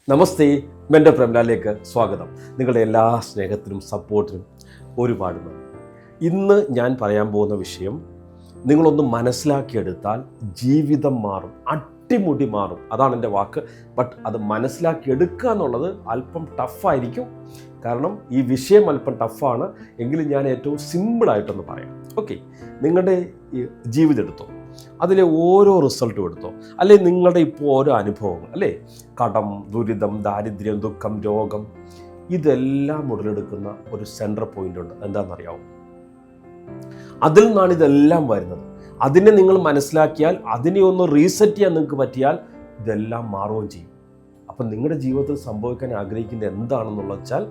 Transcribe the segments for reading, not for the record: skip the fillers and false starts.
നമസ്തേ, mentor പ്രേംലാലിലേക്ക് സ്വാഗതം. നിങ്ങളുടെ എല്ലാ സ്നേഹത്തിനും സപ്പോർട്ടിനും ഒരുപാട് നന്ദി. ഇന്ന് ഞാൻ പറയാൻ പോകുന്ന വിഷയം നിങ്ങളൊന്ന് മനസ്സിലാക്കിയെടുത്താൽ ജീവിതം മാറും, അടിമുടി മാറും. അതാണ് എൻ്റെ വാക്ക്. ബട്ട് അത് മനസ്സിലാക്കിയെടുക്കുക എന്നുള്ളത് അല്പം ടഫായിരിക്കും. കാരണം ഈ വിഷയം അല്പം ടഫാണ്. എങ്കിലും ഞാൻ ഏറ്റവും സിമ്പിളായിട്ടൊന്ന് പറയാം. ഓക്കെ, നിങ്ങളുടെ ജീവിതം എടുത്തോ, അതിലെ ഓരോ റിസൾട്ടും എടുത്തോ, അല്ലെ നിങ്ങളുടെ ഇപ്പോൾ ഓരോ അനുഭവങ്ങൾ, അല്ലേ, കടം, ദുരിതം, ദാരിദ്ര്യം, ദുഃഖം, രോഗം, ഇതെല്ലാം ഉടലെടുക്കുന്ന ഒരു സെൻട്രൽ പോയിന്റ് ഉണ്ട്. എന്താണെന്നറിയാമോ? അതിൽ നിന്നാണ് ഇതെല്ലാം വരുന്നത്. അതിനെ നിങ്ങൾ മനസ്സിലാക്കിയാൽ, അതിനെ ഒന്ന് റീസെറ്റ് ചെയ്യാൻ നിങ്ങൾക്ക് പറ്റിയാൽ ഇതെല്ലാം മാറുകയും ചെയ്യും. അപ്പം നിങ്ങളുടെ ജീവിതത്തിൽ സംഭവിക്കാൻ ആഗ്രഹിക്കുന്നത് എന്താണെന്നുള്ള വെച്ചാൽ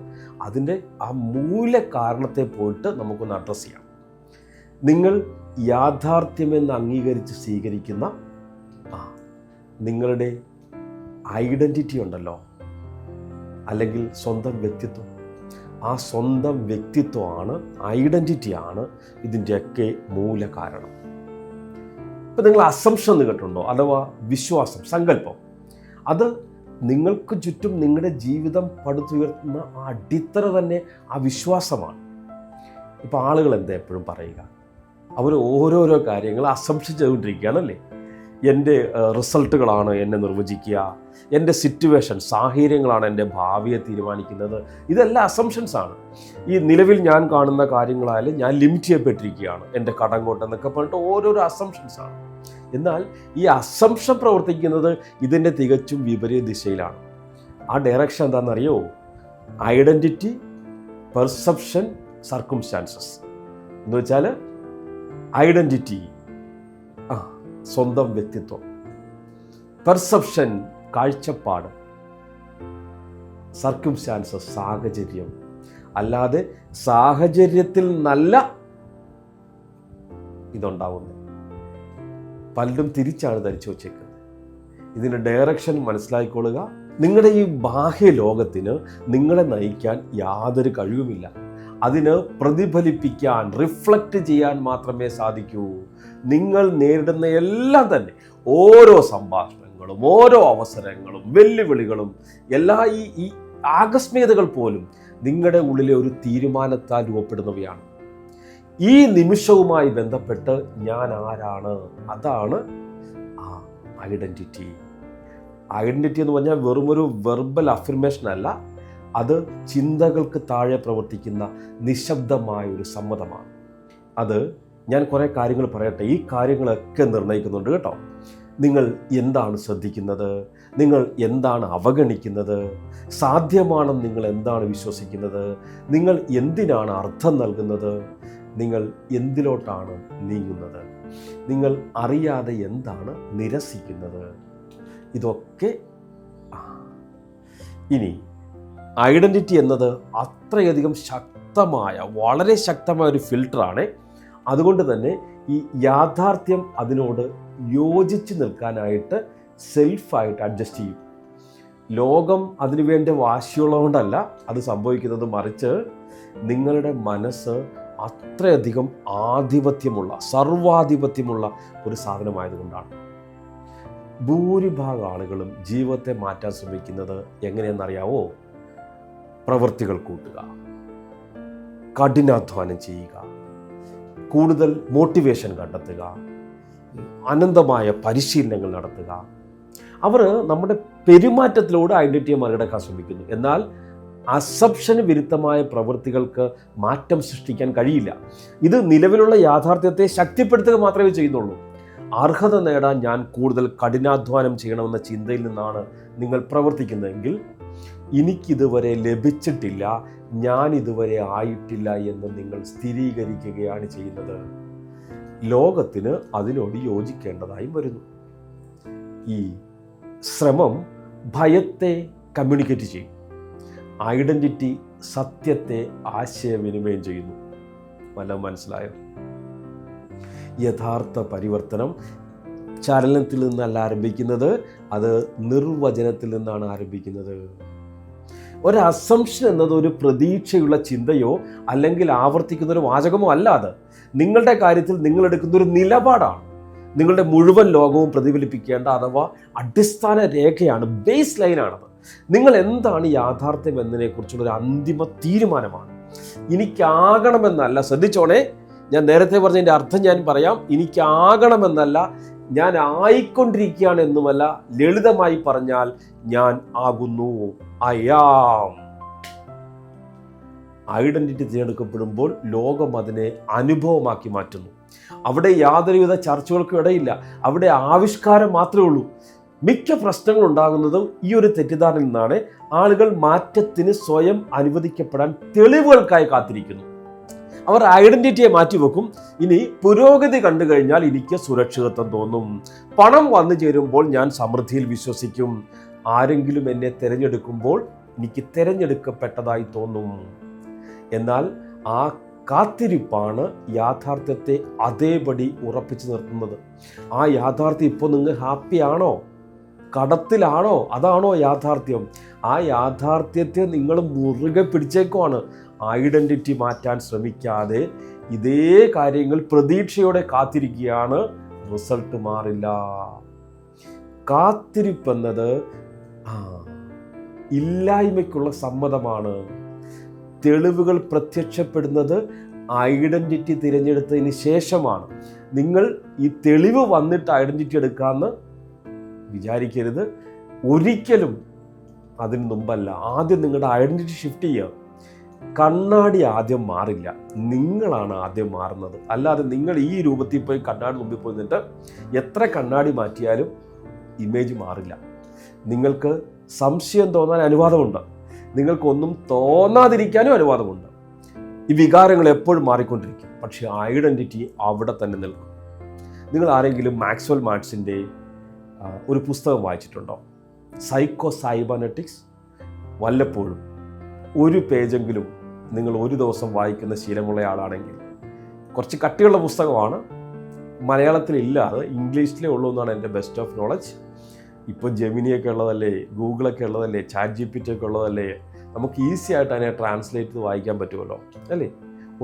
അതിൻ്റെ ആ മൂല കാരണത്തെ പോയിട്ട് നമുക്കൊന്ന് അഡ്രസ്സ് ചെയ്യാം. നിങ്ങൾ യാഥാർത്ഥ്യമെന്ന് അംഗീകരിച്ച് സ്വീകരിക്കുന്ന നിങ്ങളുടെ ഐഡൻറ്റിറ്റി ഉണ്ടല്ലോ, അല്ലെങ്കിൽ സ്വന്തം വ്യക്തിത്വം. ആ സ്വന്തം വ്യക്തിത്വമാണ്, ഐഡൻറ്റിറ്റിയാണ് ഇതിൻ്റെയൊക്കെ മൂല കാരണം. ഇപ്പം നിങ്ങൾ അസംഷൻ എന്ന് കേട്ടിട്ടുണ്ടോ? അഥവാ വിശ്വാസം, സങ്കല്പം. അത് നിങ്ങൾക്ക് ചുറ്റും നിങ്ങളുടെ ജീവിതം പടുത്തുയർത്തുന്ന ആ അടിത്തറ തന്നെ ആ വിശ്വാസമാണ്. ഇപ്പം ആളുകൾ എന്താ എപ്പോഴും പറയുക? അവർ ഓരോരോ കാര്യങ്ങൾ അസംഷൻ ചെയ്തുകൊണ്ടിരിക്കുകയാണല്ലേ. എൻ്റെ റിസൾട്ടുകളാണ് എന്നെ നിർവചിക്കുക, എൻ്റെ സിറ്റുവേഷൻ, സാഹചര്യങ്ങളാണ് എൻ്റെ ഭാവിയെ തീരുമാനിക്കുന്നത്. ഇതെല്ലാം അസംഷൻസാണ്. ഈ നിലവിൽ ഞാൻ കാണുന്ന കാര്യങ്ങളായാലും ഞാൻ ലിമിറ്റ് ചെയ്യപ്പെട്ടിരിക്കുകയാണ്, എൻ്റെ കടം കൊണ്ടെന്നൊക്കെ പറഞ്ഞിട്ട് ഓരോരോ അസംഷൻസാണ്. എന്നാൽ ഈ അസംഷൻ പ്രവർത്തിക്കുന്നത് ഇതിൻ്റെ തികച്ചും വിപരീത ദിശയിലാണ്. ആ ഡയറക്ഷൻ എന്താണെന്നറിയോ? ഐഡൻറ്റിറ്റി, പെർസെപ്ഷൻ, സർക്കംസ്റ്റാൻസസ് എന്ന് വെച്ചാൽ ഐഡൻറ്റിറ്റി, സ്വന്തം വ്യക്തിത്വം; പെർസെപ്ഷൻ, കാഴ്ചപ്പാട്; സർക്കംസ്റ്റാൻസസ്, സാഹചര്യം. അല്ലാതെ സാഹചര്യത്തിൽ നല്ല ഇതുണ്ടാവുന്നത്. പലരും തിരിച്ചാണ് ധരിച്ചു വച്ചേക്കുന്നത്. ഇതിൻ്റെ ഡയറക്ഷൻ മനസ്സിലാക്കിക്കൊള്ളുക. നിങ്ങളുടെ ഈ ബാഹ്യ ലോകത്തിന് നിങ്ങളെ നയിക്കാൻ യാതൊരു കഴിവുമില്ല. അതിന് പ്രതിഫലിപ്പിക്കാൻ, റിഫ്ലക്റ്റ് ചെയ്യാൻ മാത്രമേ സാധിക്കൂ. നിങ്ങൾ നേരിടുന്ന എല്ലാം തന്നെ, ഓരോ സംഭാഷണങ്ങളും, ഓരോ അവസരങ്ങളും, വെല്ലുവിളികളും, എല്ലാ ഈ ആകസ്മികതകൾ പോലും നിങ്ങളുടെ ഉള്ളിലെ ഒരു തീരുമാനത്താൽ രൂപപ്പെടുന്നവയാണ്. ഈ നിമിഷവുമായി ബന്ധപ്പെട്ട് ഞാൻ ആരാണ്, അതാണ് ആ ഐഡൻറ്റിറ്റി. ഐഡൻറ്റിറ്റി എന്ന് പറഞ്ഞാൽ വെറുമൊരു വെർബൽ അഫർമേഷൻ അല്ല, അത് ചിന്തകൾക്ക് താഴെ പ്രവർത്തിക്കുന്ന നിശബ്ദമായ ഒരു സമ്മതമാണ്. അത് ഞാൻ കുറേ കാര്യങ്ങൾ പറയട്ടെ. ഈ കാര്യങ്ങളൊക്കെ നിർണ്ണയിക്കുന്നുണ്ട് കേട്ടോ. നിങ്ങൾ എന്താണ് ശ്രദ്ധിക്കുന്നത്, നിങ്ങൾ എന്താണ് അവഗണിക്കുന്നത്, സാധ്യമാണെന്ന് നിങ്ങൾ എന്താണ് വിശ്വസിക്കുന്നത്, നിങ്ങൾ എന്തിനാണ് അർത്ഥം നൽകുന്നത്, നിങ്ങൾ എന്തിലോട്ടാണ് നീങ്ങുന്നത്, നിങ്ങൾ അറിയാതെ എന്താണ് നിരസിക്കുന്നത്, ഇതൊക്കെ. ഇനി ഐഡൻറ്റിറ്റി എന്നത് അത്രയധികം ശക്തമായ, വളരെ ശക്തമായ ഒരു ഫിൽട്ടറാണ്. അതുകൊണ്ട് തന്നെ ഈ യാഥാർത്ഥ്യം അതിനോട് യോജിച്ച് നിൽക്കാനായിട്ട് സെൽഫായിട്ട് അഡ്ജസ്റ്റ് ചെയ്യും. ലോകം അതിനുവേണ്ടി വാശിയുള്ളതുകൊണ്ടല്ല അത് സംഭവിക്കുന്നത്, മറിച്ച് നിങ്ങളുടെ മനസ്സ് അത്രയധികം ആധിപത്യമുള്ള, സർവാധിപത്യമുള്ള ഒരു സാധനമായതുകൊണ്ടാണ്. ഭൂരിഭാഗം ആളുകളും ജീവിതത്തെ മാറ്റാൻ ശ്രമിക്കുന്നത് എങ്ങനെയെന്നറിയാവോ? പ്രവൃത്തികൾ കൂട്ടുക, കഠിനാധ്വാനം ചെയ്യുക, കൂടുതൽ മോട്ടിവേഷൻ കണ്ടെത്തുക, അനന്തമായ പരിശീലനങ്ങൾ നടത്തുക. അവർ നമ്മുടെ പെരുമാറ്റത്തിലൂടെ ഐഡൻറ്റിറ്റിയെ മറികടക്കാൻ ശ്രമിക്കുന്നു. എന്നാൽ അസംഷന് വിരുദ്ധമായ പ്രവൃത്തികൾക്ക് മാറ്റം സൃഷ്ടിക്കാൻ കഴിയില്ല. ഇത് നിലവിലുള്ള യാഥാർത്ഥ്യത്തെ ശക്തിപ്പെടുത്തുക മാത്രമേ ചെയ്യുന്നുള്ളൂ. അർഹത നേടാൻ ഞാൻ കൂടുതൽ കഠിനാധ്വാനം ചെയ്യണമെന്ന ചിന്തയിൽ നിന്നാണ് നിങ്ങൾ പ്രവർത്തിക്കുന്നതെങ്കിൽ, എനിക്കിതുവരെ ലഭിച്ചിട്ടില്ല, ഞാൻ ഇതുവരെ ആയിട്ടില്ല എന്ന് നിങ്ങൾ സ്ഥിരീകരിക്കുകയാണ് ചെയ്യുന്നത്. ലോകത്തിന് അതിനോട് യോജിക്കേണ്ടതായും വരുന്നു. ഈ ശ്രമം ഭയത്തെ കമ്മ്യൂണിക്കേറ്റ് ചെയ്യും, ഐഡൻറ്റിറ്റി സത്യത്തെ ആശയവിനിമയം ചെയ്യുന്നു. വല്ലതും മനസ്സിലായോ? യഥാർത്ഥ പരിവർത്തനം ചലനത്തിൽ നിന്നല്ല ആരംഭിക്കുന്നത്, അത് നിർവചനത്തിൽ നിന്നാണ് ആരംഭിക്കുന്നത്. ഒരു അസംഷൻ എന്നത് ഒരു പ്രതീക്ഷയുള്ള ചിന്തയോ അല്ലെങ്കിൽ ആവർത്തിക്കുന്ന ഒരു വാചകമോ അല്ല. അത് നിങ്ങളുടെ കാര്യത്തിൽ നിങ്ങൾ എടുക്കുന്ന ഒരു നിലപാടാണ്. നിങ്ങളുടെ മുഴുവൻ ലോകവും പ്രതിഫലിപ്പിക്കേണ്ട അഥവാ അടിസ്ഥാന രേഖയാണ്, ബേസ് ലൈനാണത്. നിങ്ങൾ എന്താണ് യാഥാർത്ഥ്യം എന്നതിനെക്കുറിച്ചുള്ളൊരു അന്തിമ തീരുമാനമാണ്. എനിക്കാകണമെന്നല്ല, ശ്രദ്ധിച്ചോണേ, ഞാൻ നേരത്തെ പറഞ്ഞതിൻ്റെ അർത്ഥം ഞാൻ പറയാം. എനിക്കാകണമെന്നല്ല, ഞാൻ ആയിക്കൊണ്ടിരിക്കുകയാണ് എന്നുമല്ല, ലളിതമായി പറഞ്ഞാൽ ഞാൻ ആകുന്നു. ഐഡന്റിറ്റി തിരഞ്ഞെടുക്കപ്പെടുമ്പോൾ ലോകം അതിനെ അനുഭവമാക്കി മാറ്റുന്നു. അവിടെ യാതൊരുവിധ ചർച്ചകൾക്കും ഇടയില്ല. അവിടെ ആവിഷ്കാരം മാത്രമേ ഉള്ളൂ. മിക്ക പ്രശ്നങ്ങൾ ഉണ്ടാകുന്നതും ഈ ഒരു തെറ്റിദ്ധാരണയിൽ നിന്നാണ്. ആളുകൾ മാറ്റത്തിന് സ്വയം അനുവദിക്കപ്പെടാൻ തെളിവുകൾക്കായി കാത്തിരിക്കുന്നു. അവർ ഐഡന്റിറ്റിയെ മാറ്റിവെക്കും. ഇനി പുരോഗതി കണ്ടു കഴിഞ്ഞാൽ എനിക്ക് സുരക്ഷിതത്വം തോന്നും, പണം വന്നു ചേരുമ്പോൾ ഞാൻ സമൃദ്ധിയിൽ വിശ്വസിക്കും, ആരെങ്കിലും എന്നെ തിരഞ്ഞെടുക്കുമ്പോൾ എനിക്ക് തിരഞ്ഞെടുക്കപ്പെട്ടതായി തോന്നും. എന്നാൽ ആ കാത്തിരിപ്പാണ് യാഥാർത്ഥ്യത്തെ അതേപടി ഉറപ്പിച്ചു നിർത്തുന്നത്. ആ യാഥാർത്ഥ്യം ഇപ്പോൾ നിങ്ങൾ ഹാപ്പിയാണോ, കടത്തിലാണോ? അതാണോ യാഥാർത്ഥ്യം? ആ യാഥാർത്ഥ്യത്തെ നിങ്ങൾ മുറുകെ പിടിച്ചേക്കുവാണ്. ഐഡന്റിറ്റി മാറ്റാൻ ശ്രമിക്കാതെ ഇതേ കാര്യങ്ങൾ പ്രതീക്ഷയോടെ കാത്തിരിക്കുകയാണ്. റിസൾട്ട് മാറില്ല. കാത്തിരിപ്പെന്നത് ഇല്ലായ്മയ്ക്കുള്ള സമ്മതമാണ്. തെളിവുകൾ പ്രത്യക്ഷപ്പെടുന്നത് ഐഡന്റിറ്റി തിരഞ്ഞെടുത്തതിന് ശേഷമാണ്. നിങ്ങൾ ഈ തെളിവ് വന്നിട്ട് ഐഡന്റിറ്റി എടുക്കാമെന്ന് വിചാരിക്കരുത്. ഒരിക്കലും അതിന് മുമ്പല്ല. ആദ്യം നിങ്ങളുടെ ഐഡന്റിറ്റി ഷിഫ്റ്റ് ചെയ്യുക. കണ്ണാടി ആദ്യം മാറില്ല, നിങ്ങളാണ് ആദ്യം മാറുന്നത്. അല്ലാതെ നിങ്ങൾ ഈ രൂപത്തിൽ പോയി കണ്ണാടി മുമ്പിൽ പോയി നിന്നിട്ട് എത്ര കണ്ണാടി മാറ്റിയാലും ഇമേജ് മാറില്ല. നിങ്ങൾക്ക് സംശയം തോന്നാൻ അനുവാദമുണ്ട്, നിങ്ങൾക്കൊന്നും തോന്നാതിരിക്കാനും അനുവാദമുണ്ട്. ഈ വികാരങ്ങൾ എപ്പോഴും മാറിക്കൊണ്ടിരിക്കും, പക്ഷേ ഐഡന്റിറ്റി അവിടെ തന്നെ നിൽക്കും. നിങ്ങൾ ആരെങ്കിലും മാക്സ്വെൽ മാർട്സിൻ്റെ ഒരു പുസ്തകം വായിച്ചിട്ടുണ്ടോ? Psycho cybernetics. വല്ലപ്പോഴും ഒരു പേജെങ്കിലും നിങ്ങൾ ഒരു ദിവസം വായിക്കുന്ന ശീലമുള്ള ആളാണെങ്കിൽ, കുറച്ച് കട്ടിയുള്ള പുസ്തകമാണ്, മലയാളത്തിലില്ല, അത് ഇംഗ്ലീഷിലേ ഉള്ളൂ എന്നാണ് എൻ്റെ ബെസ്റ്റ് ഓഫ് നോളജ്. ഇപ്പോൾ ജെമിനിയൊക്കെ ഉള്ളതല്ലേ, ഗൂഗിളൊക്കെ ഉള്ളതല്ലേ, ചാറ്റ് GPT ഒക്കെ ഉള്ളതല്ലേ, നമുക്ക് ഈസി ആയിട്ട് അതിനെ ട്രാൻസ്ലേറ്റ് ചെയ്ത് വായിക്കാൻ പറ്റുമല്ലോ അല്ലേ?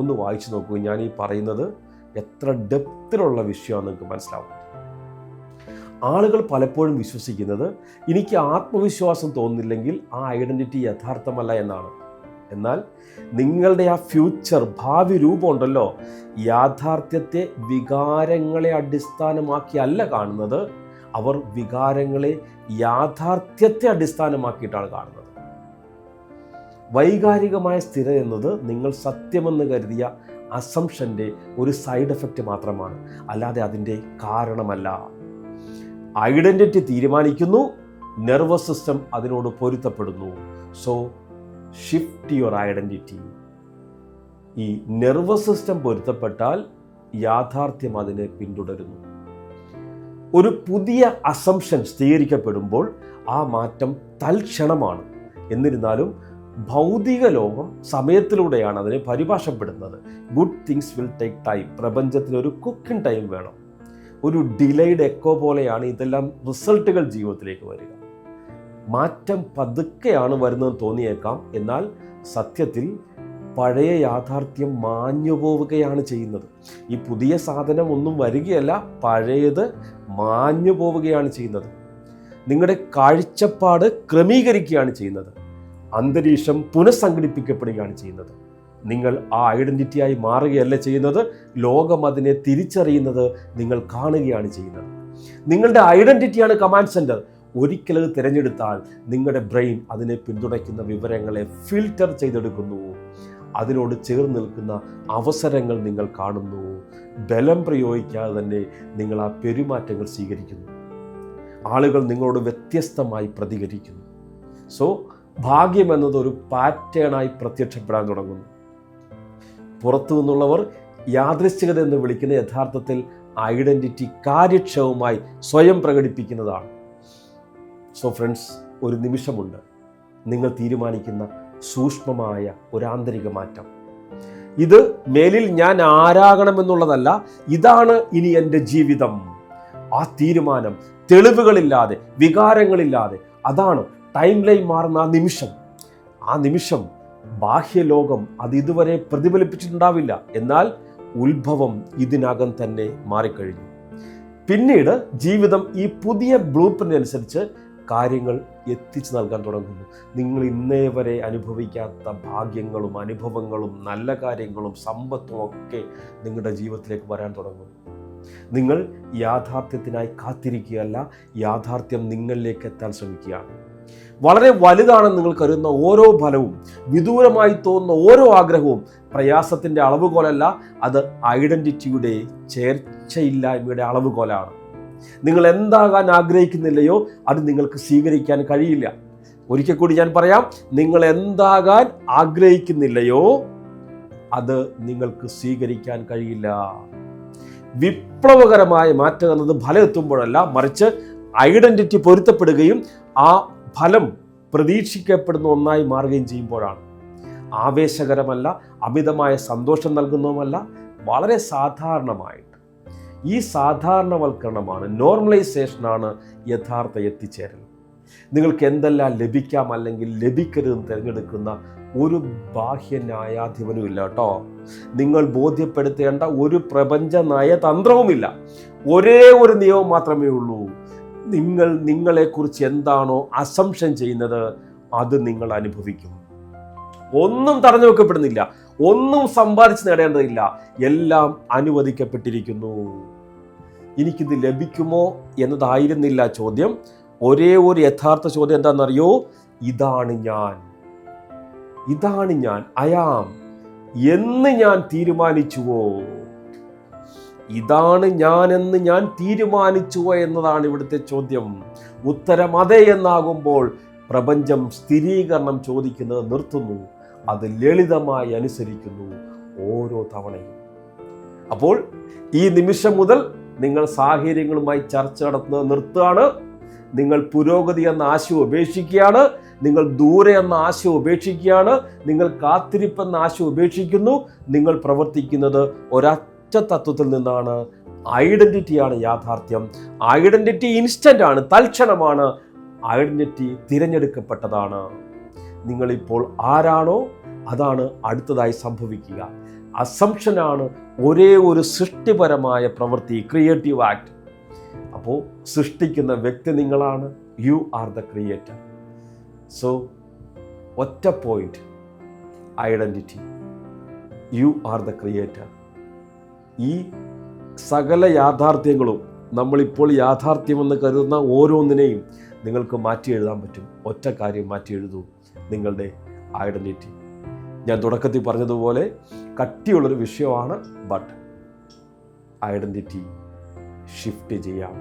ഒന്ന് വായിച്ചു നോക്കൂ. ഞാൻ ഈ പറയുന്നത് എത്ര ഡെപ്തിലുള്ള വിഷയമാണെന്ന് നിങ്ങൾക്ക് മനസ്സിലാവും. ആളുകൾ പലപ്പോഴും വിശ്വസിക്കുന്നത് എനിക്ക് ആത്മവിശ്വാസം തോന്നുന്നില്ലെങ്കിൽ ആ ഐഡന്റിറ്റി യഥാർത്ഥമല്ല എന്നാണ്. എന്നാൽ നിങ്ങളുടെ ആ ഫ്യൂച്ചർ, ഭാവി രൂപം ഉണ്ടല്ലോ, യാഥാർത്ഥ്യത്തെ വികാരങ്ങളെ അടിസ്ഥാനമാക്കിയല്ല കാണുന്നത്. അവർ വികാരങ്ങളെ യാഥാർത്ഥ്യത്തെ അടിസ്ഥാനമാക്കിയിട്ടാണ് കാണുന്നത്. വൈകാരികമായ സ്ഥിരത എന്നത് നിങ്ങൾ സത്യമെന്ന് കരുതിയ അസംഷൻ്റെ ഒരു സൈഡ് എഫക്റ്റ് മാത്രമാണ്, അല്ലാതെ അതിൻ്റെ കാരണമല്ല. ഐഡന്റിറ്റി തീരുമാനിക്കുന്നു, നെർവസ് സിസ്റ്റം അതിനോട് പൊരുത്തപ്പെടുന്നു. So shift your identity. ഈ നെർവസ് സിസ്റ്റം പൊരുത്തപ്പെട്ടാൽ യാഥാർത്ഥ്യം അതിനെ പിന്തുടരുന്നു. ഒരു പുതിയ അസംഷൻ സ്ഥിരീകരിക്കപ്പെടുമ്പോൾ ആ മാറ്റം തൽക്ഷണമാണ്. എന്നിരുന്നാലും ഭൗതിക ലോകം സമയത്തിലൂടെയാണ് അതിനെ പരിഭാഷപ്പെടുന്നത്. Good things will take time. പ്രപഞ്ചത്തിന് ഒരു കുക്കിംഗ് ടൈം വേണം. ഒരു ഡിലേഡ് എക്കോ പോലെയാണ് ഇതെല്ലാം റിസൾട്ടുകൾ ജീവിതത്തിലേക്ക് വരിക. മാറ്റം പതുക്കെയാണ് വരുന്നതെന്ന് തോന്നിയേക്കാം, എന്നാൽ സത്യത്തിൽ പഴയ യാഥാർത്ഥ്യം മാഞ്ഞു പോവുകയാണ് ചെയ്യുന്നത്. ഈ പുതിയ സാധനം ഒന്നും വരികയല്ല, പഴയത് മാഞ്ഞു പോവുകയാണ് ചെയ്യുന്നത്. നിങ്ങളുടെ കാഴ്ചപ്പാട് ക്രമീകരിക്കുകയാണ് ചെയ്യുന്നത്. അന്തരീക്ഷം പുനഃസംഘടിപ്പിക്കപ്പെടുകയാണ് ചെയ്യുന്നത്. നിങ്ങൾ ആ ഐഡന്റിറ്റിയായി മാറുകയല്ല ചെയ്യുന്നത്, ലോകം അതിനെ തിരിച്ചറിയുന്നത് നിങ്ങൾ കാണുകയാണ് ചെയ്യുന്നത്. നിങ്ങളുടെ ഐഡന്റിറ്റിയാണ് കമാൻഡ് സെന്റർ. ഒരിക്കലത് തിരഞ്ഞെടുത്താൽ നിങ്ങളുടെ ബ്രെയിൻ അതിനെ പിന്തുണയ്ക്കുന്ന വിവരങ്ങളെ ഫിൽറ്റർ ചെയ്തെടുക്കുന്നു. അതിനോട് ചേർന്ന് നിൽക്കുന്ന അവസരങ്ങൾ നിങ്ങൾ കാണുന്നു. ബലം പ്രയോഗിക്കാതെ തന്നെ നിങ്ങൾ ആ പെരുമാറ്റങ്ങൾ സ്വീകരിക്കുന്നു. ആളുകൾ നിങ്ങളോട് വ്യത്യസ്തമായി പ്രതികരിക്കുന്നു. സോ ഭാഗ്യം എന്നതൊരു പാറ്റേണായി പ്രത്യക്ഷപ്പെടാൻ തുടങ്ങുന്നു. പുറത്തു നിന്നുള്ളവർ യാദൃശ്ചികത എന്ന് വിളിക്കുന്ന യഥാർത്ഥത്തിൽ ഐഡന്റിറ്റി കാര്യക്ഷമമായി സ്വയം പ്രകടിപ്പിക്കുന്നതാണ്. സോ ഫ്രണ്ട്സ്, ഒരു നിമിഷമുണ്ട് നിങ്ങൾ തീരുമാനിക്കുന്ന സൂക്ഷ്മമായ ഒരു ആന്തരിക മാറ്റം. ഇത് മേലിൽ ഞാൻ ആരാകണമെന്നുള്ളതല്ല, ഇതാണ് ഇനി എൻ്റെ ജീവിതം. ആ തീരുമാനം തെളിവുകളില്ലാതെ, വികാരങ്ങളില്ലാതെ, അതാണ് ടൈം ലൈൻ മാറുന്ന ആ നിമിഷം ബാഹ്യലോകം അത് ഇതുവരെ പ്രതിഫലിപ്പിച്ചിട്ടുണ്ടാവില്ല. എന്നാൽ ഉത്ഭവം ഇതിനകം തന്നെ മാറിക്കഴിഞ്ഞു. പിന്നീട് ജീവിതം ഈ പുതിയ ബ്ലൂ പ്രിന്റ് അനുസരിച്ച് കാര്യങ്ങൾ എത്തിച്ചു നൽകാൻ തുടങ്ങുന്നു. നിങ്ങൾ ഇന്നേ വരെ അനുഭവിക്കാത്ത ഭാഗ്യങ്ങളും അനുഭവങ്ങളും നല്ല കാര്യങ്ങളും സമ്പത്തും ഒക്കെ നിങ്ങളുടെ ജീവിതത്തിലേക്ക് വരാൻ തുടങ്ങുന്നു. നിങ്ങൾ യാഥാർത്ഥ്യത്തിനായി കാത്തിരിക്കുകയല്ല, യാഥാർത്ഥ്യം നിങ്ങളിലേക്ക് എത്താൻ ശ്രമിക്കുകയാണ്. വളരെ വലുതാണെന്ന് നിങ്ങൾ കരുതുന്ന ഓരോ ഫലവും, വിദൂരമായി തോന്നുന്ന ഓരോ ആഗ്രഹവും പ്രയാസത്തിൻ്റെ അളവുകോലല്ല, അത് ഐഡൻറ്റിറ്റിയുടെ ചേർച്ചയില്ലായ്മയുടെ അളവുകോലാണ്. നിങ്ങൾ എന്താകാൻ ആഗ്രഹിക്കുന്നില്ലയോ അത് നിങ്ങൾക്ക് സ്വീകരിക്കാൻ കഴിയില്ല. ഒരിക്കൽ കൂടി ഞാൻ പറയാം, നിങ്ങൾ എന്താകാൻ ആഗ്രഹിക്കുന്നില്ലയോ അത് നിങ്ങൾക്ക് സ്വീകരിക്കാൻ കഴിയില്ല. വിപ്ലവകരമായ മാറ്റം എന്നത് ഫലം എത്തുമ്പോഴല്ല, മറിച്ച് ഐഡൻറ്റിറ്റി പൊരുത്തപ്പെടുകയും ആ ഫലം പ്രതീക്ഷിക്കപ്പെടുന്ന ഒന്നായി മാറുകയും ചെയ്യുമ്പോഴാണ്. ആവേശകരമല്ല, അമിതമായ സന്തോഷം നൽകുന്നതുമല്ല, വളരെ സാധാരണമായിട്ട് ഈ സാധാരണവൽക്കരണമാണ്, നോർമലൈസേഷനാണ് യഥാർത്ഥ എത്തിച്ചേരൽ. നിങ്ങൾക്ക് എന്തെല്ലാം ലഭിക്കാം അല്ലെങ്കിൽ ലഭിക്കരുതെന്ന് തിരഞ്ഞെടുക്കുന്ന ഒരു ബാഹ്യ ന്യായാധിപനുമില്ല കേട്ടോ. നിങ്ങൾ ബോധ്യപ്പെടുത്തേണ്ട ഒരു പ്രപഞ്ച നയതന്ത്രവുമില്ല. ഒരേ ഒരു നിയമം മാത്രമേ ഉള്ളൂ. നിങ്ങൾ നിങ്ങളെക്കുറിച്ച് എന്താണോ അസംഷൻ ചെയ്യുന്നത് അത് നിങ്ങൾ അനുഭവിക്കും. ഒന്നും തടഞ്ഞു വെക്കപ്പെടുന്നില്ല, ഒന്നും സമ്പാദിച്ച് നേടേണ്ടതില്ല, എല്ലാം അനുവദിക്കപ്പെട്ടിരിക്കുന്നു. എനിക്കിത് ലഭിക്കുമോ എന്നതായിരുന്നില്ല ചോദ്യം. ഒരേ ഒരു യഥാർത്ഥ ചോദ്യം എന്താണെന്നറിയോ? ഇതാണ് ഞാൻ അയാം എന്ന് ഞാൻ തീരുമാനിച്ചുവോ? ഇതാണ് ഞാനെന്ന് ഞാൻ തീരുമാനിച്ചുവോ എന്നതാണ് ഇവിടുത്തെ ചോദ്യം. ഉത്തരം അതെ എന്നാകുമ്പോൾ പ്രപഞ്ചം സ്ഥിരീകരണം ചോദിക്കുന്നത് നിർത്തുന്നു, അത് ലളിതമായി അനുസരിക്കുന്നു ഓരോ തവണയും. അപ്പോൾ ഈ നിമിഷം മുതൽ നിങ്ങൾ സാഹചര്യങ്ങളുമായി ചർച്ച നടത്തുന്നത് നിർത്തുകയാണ്. നിങ്ങൾ പുരോഗതി എന്ന ആശയം ഉപേക്ഷിക്കുകയാണ്. നിങ്ങൾ ദൂരെ എന്ന ആശയം ഉപേക്ഷിക്കുകയാണ്. നിങ്ങൾ കാത്തിരിപ്പെന്ന ആശയം ഉപേക്ഷിക്കുന്നു. നിങ്ങൾ പ്രവർത്തിക്കുന്നത് ഒരൊറ്റ തത്വത്തിൽ നിന്നാണ്. ഐഡന്റിറ്റിയാണ് യാഥാർത്ഥ്യം. ഐഡന്റിറ്റി ഇൻസ്റ്റന്റ് ആണ്, തൽക്ഷണമാണ്. ഐഡന്റിറ്റി തിരഞ്ഞെടുക്കപ്പെട്ടതാണ്. നിങ്ങളിപ്പോൾ ആരാണോ അതാണ് അടുത്തതായി സംഭവിക്കുക. അസംഷനാണ് ഒരേ ഒരു സൃഷ്ടിപരമായ പ്രവൃത്തി, ക്രിയേറ്റീവ് ആക്ട്. അപ്പോൾ സൃഷ്ടിക്കുന്ന വ്യക്തി നിങ്ങളാണ്. You are the creator. So ഒറ്റ point, identity. You are the creator. ഈ സകല യാഥാർത്ഥ്യങ്ങളും, നമ്മളിപ്പോൾ യാഥാർത്ഥ്യമെന്ന് കരുതുന്ന ഓരോന്നിനെയും നിങ്ങൾക്ക് മാറ്റി എഴുതാൻ പറ്റും. ഒറ്റ കാര്യം മാറ്റി എഴുതൂ, നിങ്ങളുടെ ഐഡന്റിറ്റി. ഞാൻ തുടക്കത്തിൽ പറഞ്ഞതുപോലെ കട്ടിയുള്ളൊരു വിഷയമാണ്. ബട്ട് ഐഡന്റിറ്റി ഷിഫ്റ്റ് ചെയ്യാം.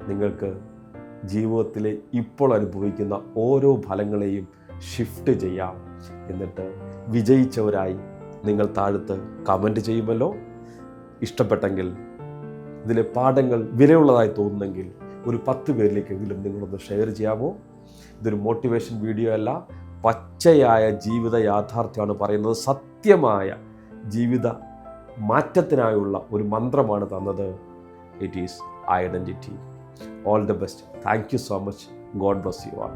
നിങ്ങൾക്ക് ജീവിതത്തിലെ ഇപ്പോൾ അനുഭവിക്കുന്ന ഓരോ ഫലങ്ങളെയും ഷിഫ്റ്റ് ചെയ്യാം. എന്നിട്ട് വിജയിച്ചവരായി നിങ്ങൾ താഴത്ത് കമൻറ്റ് ചെയ്യുമല്ലോ. ഇഷ്ടപ്പെട്ടെങ്കിൽ, ഇതിലെ പാഠങ്ങൾ വിലയുള്ളതായി തോന്നുന്നെങ്കിൽ ഒരു 10 പേരിലേക്കെങ്കിലും നിങ്ങളൊന്ന് ഷെയർ ചെയ്യാമോ? ഇതൊരു മോട്ടിവേഷൻ വീഡിയോ അല്ല, പച്ചയായ ജീവിത യാഥാർത്ഥ്യമാണ് പറയുന്നത്. സത്യമായ ജീവിത മാറ്റത്തിനായുള്ള ഒരു മന്ത്രമാണ് തന്നത്. It is identity. All the best. Thank you so much. God bless you all.